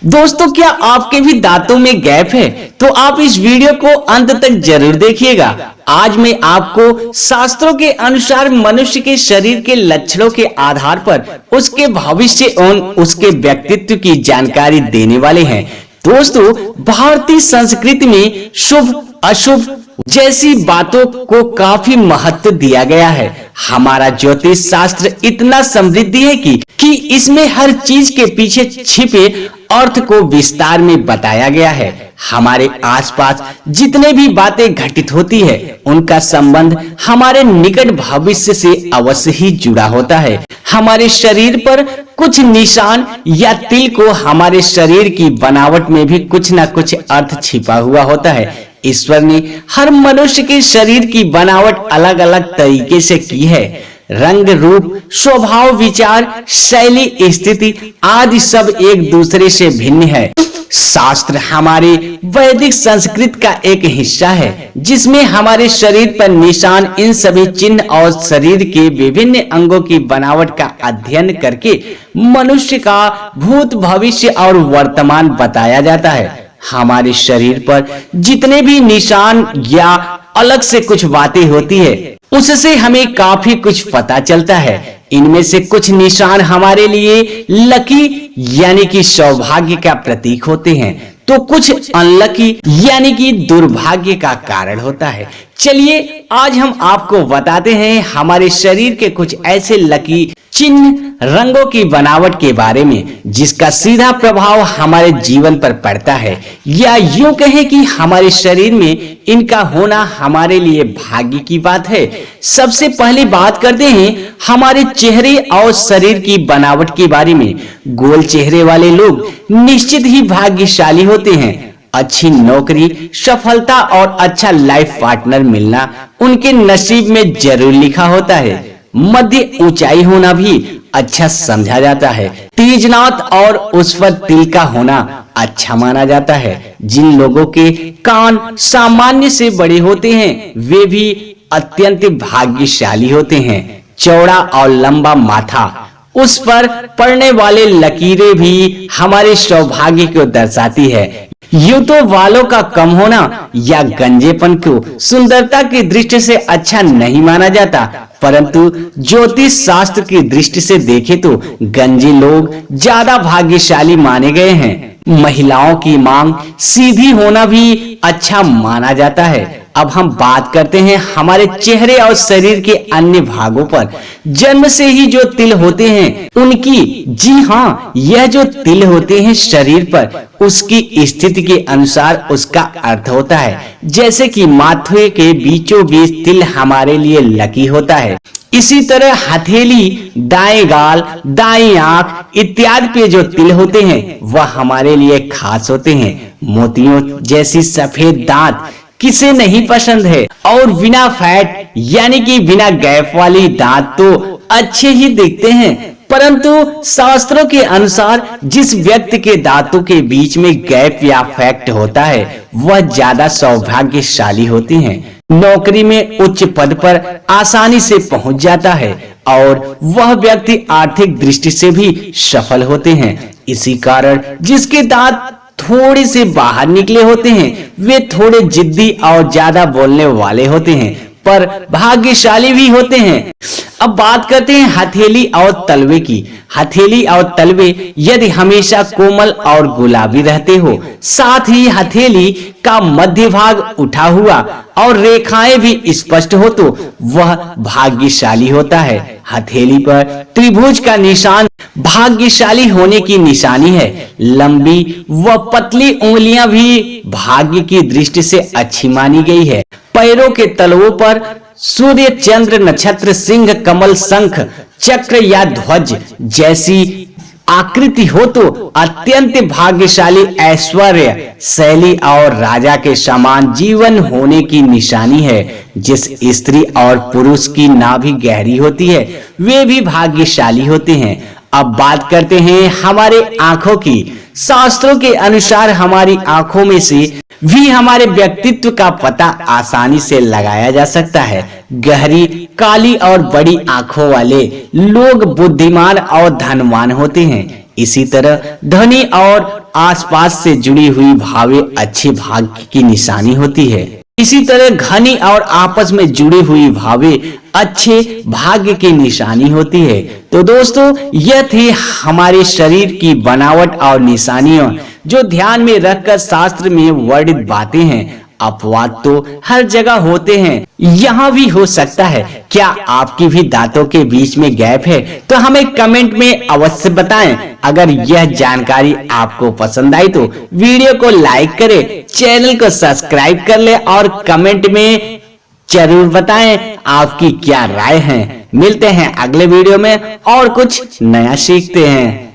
दोस्तों, क्या आपके भी दांतों में गैप है? तो आप इस वीडियो को अंत तक जरूर देखिएगा। आज मैं आपको शास्त्रों के अनुसार मनुष्य के शरीर के लक्षणों के आधार पर उसके भविष्य एवं उसके व्यक्तित्व की जानकारी देने वाले हैं। दोस्तों, भारतीय संस्कृति में शुभ अशुभ जैसी बातों को काफी महत्व दिया गया है। हमारा ज्योतिष शास्त्र इतना समृद्ध है कि इसमें हर चीज के पीछे छिपे अर्थ को विस्तार में बताया गया है। हमारे आसपास जितने भी बातें घटित होती है, उनका संबंध हमारे निकट भविष्य से अवश्य ही जुड़ा होता है। हमारे शरीर पर कुछ निशान या तिल को हमारे शरीर की बनावट में भी कुछ न कुछ अर्थ छिपा हुआ होता है। ईश्वर ने हर मनुष्य के शरीर की बनावट अलग अलग तरीके से की है। रंग, रूप, स्वभाव, विचार, शैली, स्थिति आदि सब एक दूसरे से भिन्न है। शास्त्र हमारे वैदिक संस्कृत का एक हिस्सा है, जिसमें हमारे शरीर पर निशान, इन सभी चिन्ह और शरीर के विभिन्न अंगों की बनावट का अध्ययन करके मनुष्य का भूत, भविष्य और वर्तमान बताया जाता है। हमारे शरीर पर जितने भी निशान या अलग से कुछ बातें होती है, उससे हमें काफी कुछ पता चलता है। इनमें से कुछ निशान हमारे लिए लकी यानी कि सौभाग्य का प्रतीक होते हैं, तो कुछ अनलकी यानी कि दुर्भाग्य का कारण होता है। चलिए आज हम आपको बताते हैं हमारे शरीर के कुछ ऐसे लकी चिन्ह, रंगों की बनावट के बारे में, जिसका सीधा प्रभाव हमारे जीवन पर पड़ता है, या यूं कहें कि हमारे शरीर में इनका होना हमारे लिए भाग्य की बात है। सबसे पहली बात करते हैं हमारे चेहरे और शरीर की बनावट के बारे में। गोल चेहरे वाले लोग निश्चित ही भाग्यशाली होते हैं। अच्छी नौकरी, सफलता और अच्छा लाइफ पार्टनर मिलना उनके नसीब में जरूर लिखा होता है। मध्य ऊंचाई होना भी अच्छा समझा जाता है। तेज नाक और उस पर तिल का होना अच्छा माना जाता है। जिन लोगों के कान सामान्य से बड़े होते हैं, वे भी अत्यंत भाग्यशाली होते हैं। चौड़ा और लंबा माथा, उस पर पड़ने वाले लकीरें भी हमारे सौभाग्य को दर्शाती है। यूं तो बालों का कम होना या गंजेपन को सुंदरता की दृष्टि से अच्छा नहीं माना जाता, परंतु ज्योतिष शास्त्र की दृष्टि से देखें तो गंजे लोग ज्यादा भाग्यशाली माने गए हैं। महिलाओं की मांग सीधी होना भी अच्छा माना जाता है। अब हम बात करते हैं हमारे चेहरे और शरीर के अन्य भागों पर। जन्म से ही जो तिल होते हैं उनकी, जी हाँ, यह जो तिल होते हैं शरीर पर, उसकी स्थिति के अनुसार उसका अर्थ होता है। जैसे कि माथे के बीचों बीच तिल हमारे लिए लकी होता है। इसी तरह हथेली, दाएं गाल, दाएं आंख इत्यादि पे जो तिल होते हैं वह हमारे लिए खास होते हैं। मोतियों जैसी सफेद दांत किसे नहीं पसंद है, और बिना फैट यानी कि बिना गैप वाली दांत तो अच्छे ही दिखते हैं, परंतु शास्त्रों के अनुसार जिस व्यक्ति के दांतों के बीच में गैप या फैक्ट होता है, वह ज्यादा सौभाग्यशाली होते हैं। नौकरी में उच्च पद पर आसानी से पहुंच जाता है और वह व्यक्ति आर्थिक दृष्टि से भी सफल होते हैं। इसी कारण जिसके दांत थोड़े से बाहर निकले होते हैं, वे थोड़े जिद्दी और ज्यादा बोलने वाले होते हैं, पर भाग्यशाली भी होते हैं। अब बात करते हैं हथेली और तलवे की। हथेली और तलवे यदि हमेशा कोमल और गुलाबी रहते हो, साथ ही हथेली का मध्य भाग उठा हुआ और रेखाएं भी स्पष्ट हो, तो वह भाग्यशाली होता है। हथेली पर त्रिभुज का निशान भाग्यशाली होने की निशानी है। लंबी व पतली उंगलियां भी भाग्य की दृष्टि से अच्छी मानी गई है। पैरों के तलवों पर सूर्य, चंद्र, नक्षत्र, सिंह, कमल, शंख, चक्र या ध्वज जैसी आकृति हो तो अत्यंत भाग्यशाली, ऐश्वर्य, शैली और राजा के समान जीवन होने की निशानी है। जिस स्त्री और पुरुष की नाभि गहरी होती है, वे भी भाग्यशाली होते हैं। अब बात करते हैं हमारे आंखों की। शास्त्रों के अनुसार हमारी आंखों में से भी हमारे व्यक्तित्व का पता आसानी से लगाया जा सकता है। गहरी, काली और बड़ी आंखों वाले लोग बुद्धिमान और धनवान होते हैं। इसी तरह धनी और आसपास से जुड़ी हुई भावें अच्छे भाग्य की निशानी होती है। इसी तरह घनी और आपस में जुड़ी हुई भावें अच्छे भाग्य की निशानी होती है। तो दोस्तों, यह थी हमारे शरीर की बनावट और निशानियां जो ध्यान में रखकर शास्त्र में वर्णित बातें हैं। अपवाद तो हर जगह होते हैं, यहाँ भी हो सकता है। क्या आपकी भी दांतों के बीच में गैप है? तो हमें कमेंट में अवश्य बताएं। अगर यह जानकारी आपको पसंद आई तो वीडियो को लाइक करें, चैनल को सब्सक्राइब कर ले और कमेंट में जरूर बताएं आपकी क्या राय है। मिलते हैं अगले वीडियो में और कुछ नया सीखते हैं।